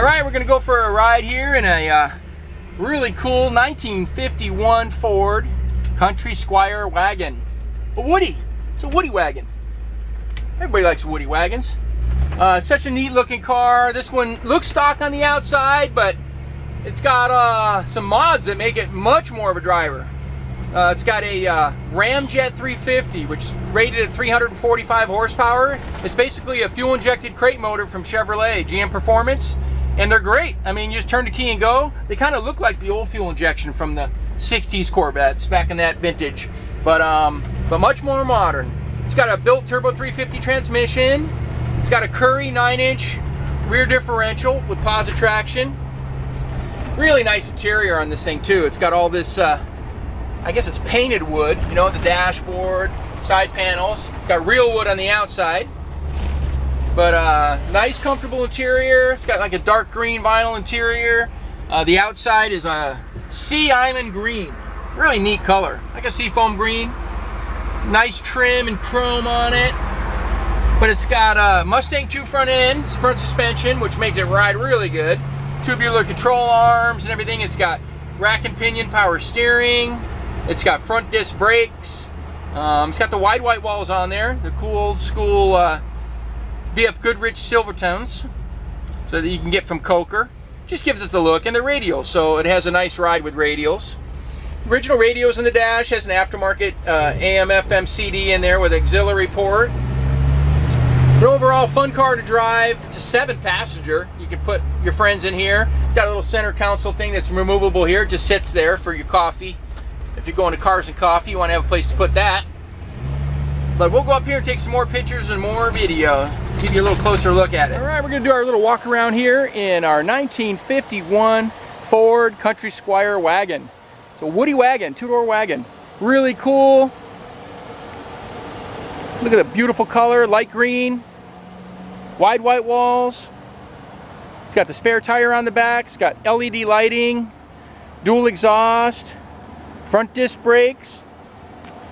Alright, we're going to go for a ride here in a really cool 1951 Ford Country Squire wagon. A Woody. It's a Woody wagon. Everybody likes Woody wagons. Such a neat looking car. This one looks stock on the outside, but it's got some mods that make it much more of a driver. It's got a Ramjet 350, which is rated at 345 horsepower. It's basically a fuel-injected crate motor from Chevrolet, GM Performance, and they're great. I mean, you just turn the key and go. They kind of look like the old fuel injection from the 60s Corvettes back in that vintage, but much more modern. It's got a built turbo 350 transmission. It's got a Curry 9-inch rear differential with positive traction. Really nice interior on this thing too. It's got all this, I guess it's painted wood, you know, the dashboard, side panels. Got real wood on the outside. But nice, comfortable interior. It's got like a dark green vinyl interior. The outside is a sea island green. Really neat color, like a seafoam green. Nice trim and chrome on it. But it's got a Mustang 2 front end, front suspension, which makes it ride really good. Tubular control arms and everything. It's got rack and pinion power steering. It's got front disc brakes. It's got the wide white walls on there, the cool old school BF Goodrich silver tones, so that you can get from Coker. Just gives us the look, and the radials, so it has a nice ride with radials. Original radios in the dash, has an aftermarket AM FM CD in there with auxiliary port. But overall, fun car to drive. It's a 7-passenger. You can put your friends in here. Got a little center console thing that's removable here. It just sits there for your coffee. If you're going to Cars and Coffee, you want to have a place to put that. But we'll go up here and take some more pictures and more video. Give you a little closer look at it. All right, we're going to do our little walk around here in our 1951 Ford Country Squire wagon. It's a Woody wagon, 2-door wagon. Really cool. Look at the beautiful color, light green, wide white walls. It's got the spare tire on the back. It's got LED lighting, dual exhaust, front disc brakes.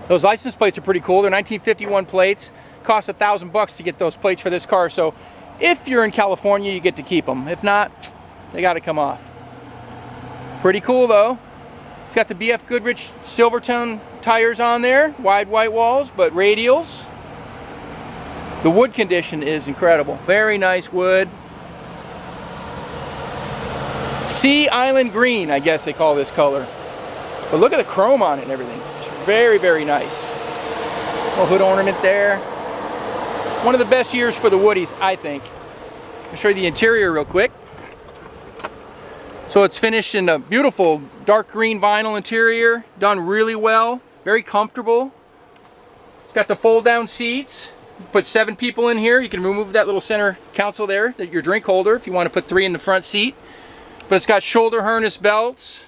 Those license plates are pretty cool. They're 1951 plates. Cost $1,000 to get those plates for this car. So if you're in California, you get to keep them. If not, they got to come off. Pretty cool though. It's got the BF Goodrich Silvertone tires on there, wide white walls, but radials. The wood condition is incredible. Very nice wood. Sea Island Green, I guess they call this color. But look at the chrome on it and everything. It's very, very nice. Little hood ornament there. One of the best years for the Woodies, I think. I'll show you the interior real quick. So it's finished in a beautiful dark green vinyl interior. Done really well. Very comfortable. It's got the fold down seats. You put 7 people in here. You can remove that little center console there, your drink holder, if you want to put 3 in the front seat. But it's got shoulder harness belts,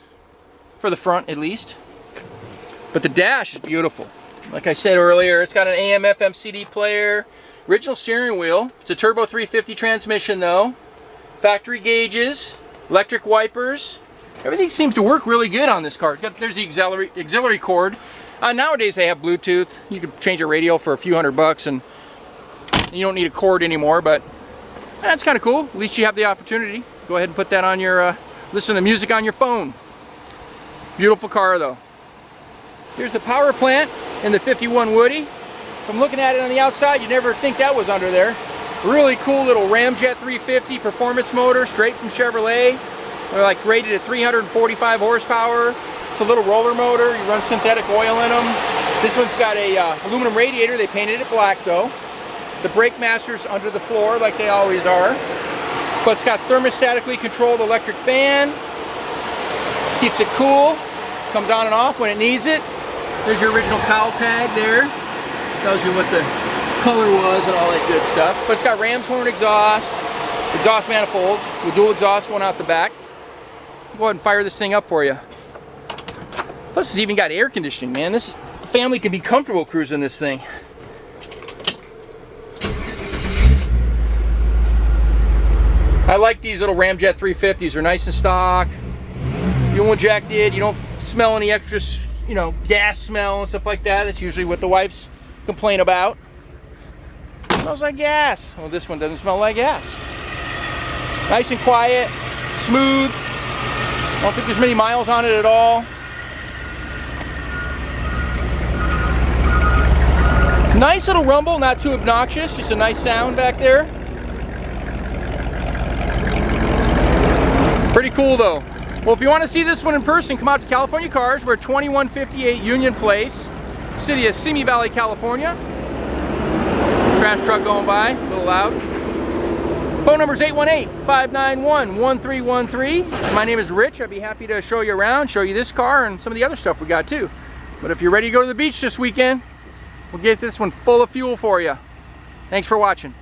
for the front at least. But the dash is beautiful. Like I said earlier, it's got an AM FM CD player, original steering wheel. It's a turbo 350 transmission though. Factory gauges, electric wipers. Everything seems to work really good on this car. There's the auxiliary cord. Nowadays they have Bluetooth. You can change a radio for a few $100 and you don't need a cord anymore, but that's kind of cool. At least you have the opportunity. Go ahead and put that on your, listen to music on your phone. Beautiful car though. Here's the power plant in the 51 Woody. From looking at it on the outside, you'd never think that was under there. Really cool little Ramjet 350 performance motor, straight from Chevrolet. They're like rated at 345 horsepower. It's a little roller motor. You run synthetic oil in them. This one's got a aluminum radiator. They painted it black though. The brake master's under the floor like they always are. But it's got thermostatically controlled electric fan. Keeps it cool. Comes on and off when it needs it. There's your original cowl tag there. Tells you what the color was and all that good stuff. But it's got ram's horn exhaust manifolds with dual exhaust going out the back. I'll go ahead and fire this thing up for you. Plus it's even got air conditioning, man. This family can be comfortable cruising this thing. I like these little Ramjet 350s. They're nice and stock. Fuel injected. You don't smell any extra, you know, gas smell and stuff like that. That's usually what the wives complain about. It smells like gas. Well, this one doesn't smell like gas. Nice and quiet, smooth. I don't think there's many miles on it at all. Nice little rumble, not too obnoxious, just a nice sound back there. Pretty cool though. Well, if you want to see this one in person, come out to California Cars. We're at 2158 Union Place, city of Simi Valley, California. Trash truck going by, a little loud. Phone number is 818-591-1313. My name is Rich. I'd be happy to show you around, show you this car and some of the other stuff we got too. But if you're ready to go to the beach this weekend, we'll get this one full of fuel for you. Thanks for watching.